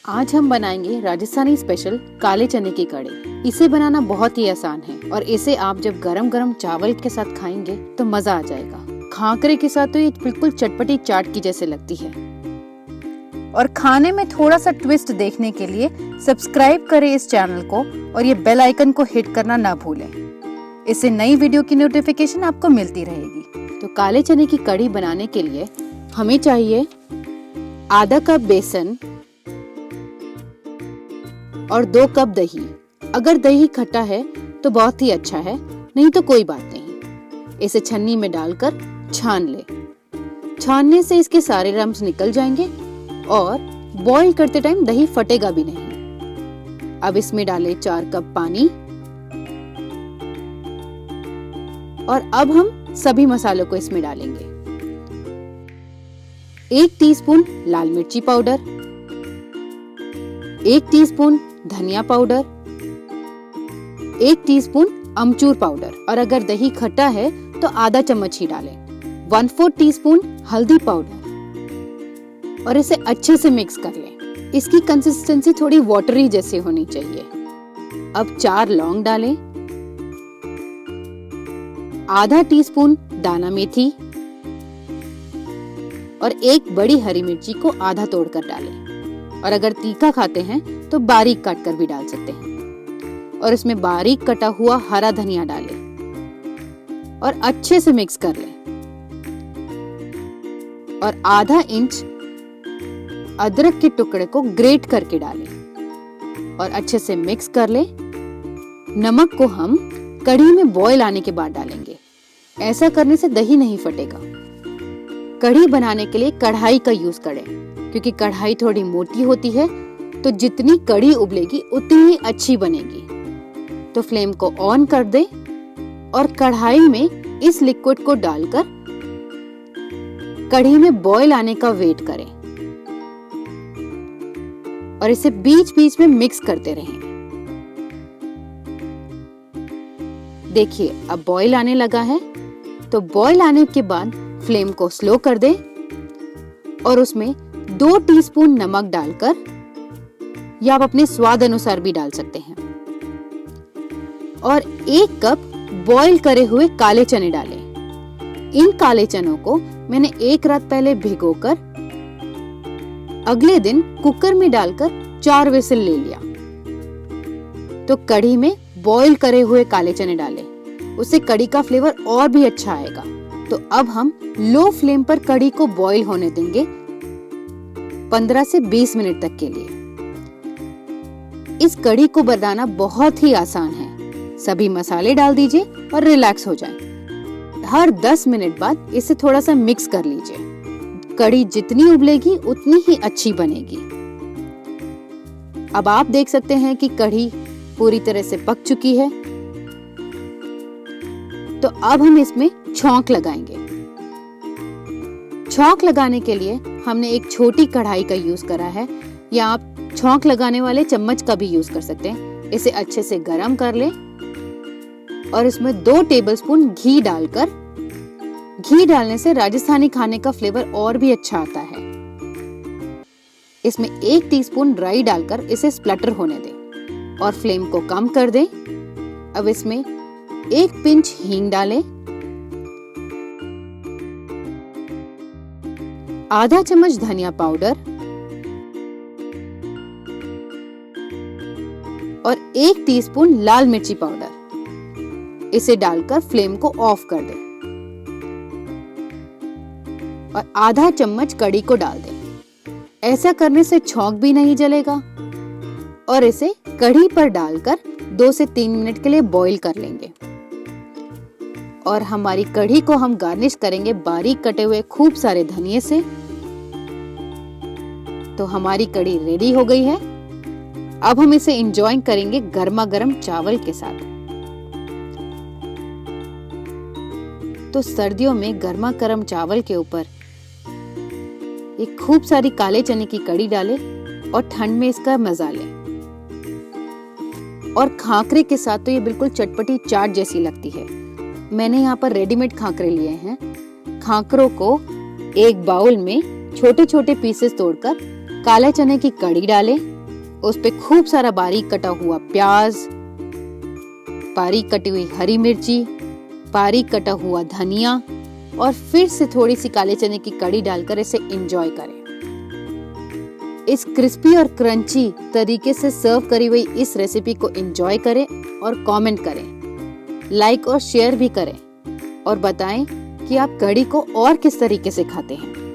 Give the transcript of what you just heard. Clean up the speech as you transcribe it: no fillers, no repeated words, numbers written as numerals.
आज हम बनाएंगे राजस्थानी स्पेशल काले चने की कढ़ी। इसे बनाना बहुत ही आसान है और इसे आप जब गरम गरम चावल के साथ खाएंगे तो मजा आ जाएगा। खाकरे के साथ तो ये बिल्कुल चटपटी चाट की जैसे लगती है। और खाने में थोड़ा सा ट्विस्ट देखने के लिए सब्सक्राइब करें इस चैनल को और ये बेल आइकन को हिट करना ना भूलें। इससे नई वीडियो की नोटिफिकेशन आपको मिलती रहेगी। तो काले चने की कढ़ी बनाने के लिए हमें चाहिए आधा कप बेसन और 2 कप दही। अगर दही खट्टा है तो बहुत ही अच्छा है, नहीं तो कोई बात नहीं। इसे छन्नी में डालकर छान ले। छानने से इसके सारे रम्स निकल जाएंगे और बॉईल करते टाइम दही फटेगा भी नहीं। अब इसमें डालें 4 कप पानी और अब हम सभी मसालों को इसमें डालेंगे। 1 टीस्पून लाल मिर्ची पाउडर, 1 टीस्पून धनिया पाउडर, 1 टीस्पून अमचूर पाउडर और अगर दही खट्टा है तो आधा चम्मच ही डालें। 1/4 टीस्पून हल्दी पाउडर और इसे अच्छे से मिक्स कर लें। इसकी कंसिस्टेंसी थोड़ी वाटरी जैसे होनी चाहिए। अब 4 लौंग डालें, आधा टीस्पून दाना मेथी और 1 बड़ी हरी मिर्ची को आधा तोड़कर डालें। और अगर तीखा खाते हैं तो बारीक काट कर भी डाल सकते हैं। और इसमें बारीक कटा हुआ हरा धनिया डालें और अच्छे से मिक्स कर लें। और आधा इंच अदरक के टुकड़े को ग्रेट करके डालें और अच्छे से मिक्स कर लें। नमक को हम कढ़ी में बॉईल आने के बाद डालेंगे। ऐसा करने से दही नहीं फटेगा। कढ़ी बनाने के लिए कढ़ाई का यूज करें क्योंकि कढ़ाई थोड़ी मोटी होती है, तो जितनी कढ़ी उबलेगी उतनी ही अच्छी बनेगी। तो फ्लेम को ऑन कर दें और कढ़ाई में इस लिक्विड को डालकर कढ़ी में बॉईल आने का वेट करें और इसे बीच बीच में मिक्स करते रहें। देखिए अब बॉईल आने लगा है, तो बॉईल आने के बाद फ्लेम को स्लो कर दें और उसमें 2 टीस्पून नमक डालकर, या आप अपने स्वाद अनुसार भी डाल सकते हैं, और 1 कप बॉईल करे हुए काले चने डालें। इन काले चनों को मैंने 1 रात पहले भिगोकर अगले दिन कुकर में डालकर 4 विसिल ले लिया। तो कढ़ी में बॉईल करे हुए काले चने डालें, उससे कढ़ी का फ्लेवर और भी अच्छा आएगा। तो अब हम लो फ्लेम पर कढ़ी को बॉईल होने देंगे 15 से 20 मिनट तक के लिए। इस कढ़ी को बनाना बहुत ही आसान है। सभी मसाले डाल दीजिए और रिलैक्स हो जाएं। हर 10 मिनट बाद इसे थोड़ा सा मिक्स कर लीजिए। कढ़ी जितनी उबलेगी उतनी ही अच्छी बनेगी। अब आप देख सकते हैं कि कढ़ी पूरी तरह से पक चुकी है। तो अब हम इसमें छौंक लगाएंगे। छौंक लगाने के लिए हमने एक छोटी कढ़ाई का यूज करा है, या आप छौंक लगाने वाले चम्मच का भी यूज कर सकते हैं। इसे अच्छे से गरम कर लें और इसमें 2 टेबलस्पून घी डालकर, घी डालने से राजस्थानी खाने का फ्लेवर और भी अच्छा आता है। इसमें 1 टीस्पून राई डालकर इसे स्प्लटर होने दें और फ्लेम को कम कर दें। अब इसमें 1 पिंच हींग डालें, आधा चम्मच धनिया पाउडर और 1 टीस्पून लाल मिर्ची पाउडर। इसे डालकर फ्लेम को ऑफ कर दें और आधा चम्मच कढ़ी को डाल दें। ऐसा करने से छौंक भी नहीं जलेगा और इसे कढ़ी पर डालकर 2 से 3 मिनट के लिए बॉईल कर लेंगे। और हमारी कढ़ी को हम गार्निश करेंगे बारीक कटे हुए खूब सारे धनिये से। तो हमारी कढ़ी रेडी हो गई है। अब हम इसे एंजॉय करेंगे गर्मा गर्म चावल के साथ। तो सर्दियों में गर्मा गर्म चावल के ऊपर एक खूब सारी काले चने की कढ़ी डालें और ठंड में इसका मजा लें। और खाकरे के साथ तो ये बिल्कुल चटपटी चाट जैसी लगती है। मैंने यहाँ पर रेडीमेड खाकरे लिए हैं। खाकरों को एक बाउल में छोटे छोटे पीसेस तोड़कर काले चने की कड़ी डालें, उस पे खूब सारा बारीक कटा हुआ प्याज, बारीक कटी हुई हरी मिर्ची, बारीक कटा हुआ धनिया और फिर से थोड़ी सी काले चने की कड़ी डालकर इसे एंजॉय करें। इस क्रिस्पी और क्रंची तरीके से सर्व करी हुई इस रेसिपी को एंजॉय करें और कमेंट करें, लाइक और शेयर भी करें और बताएं कि आप कड़ी को और किस तरीके से खाते हैं।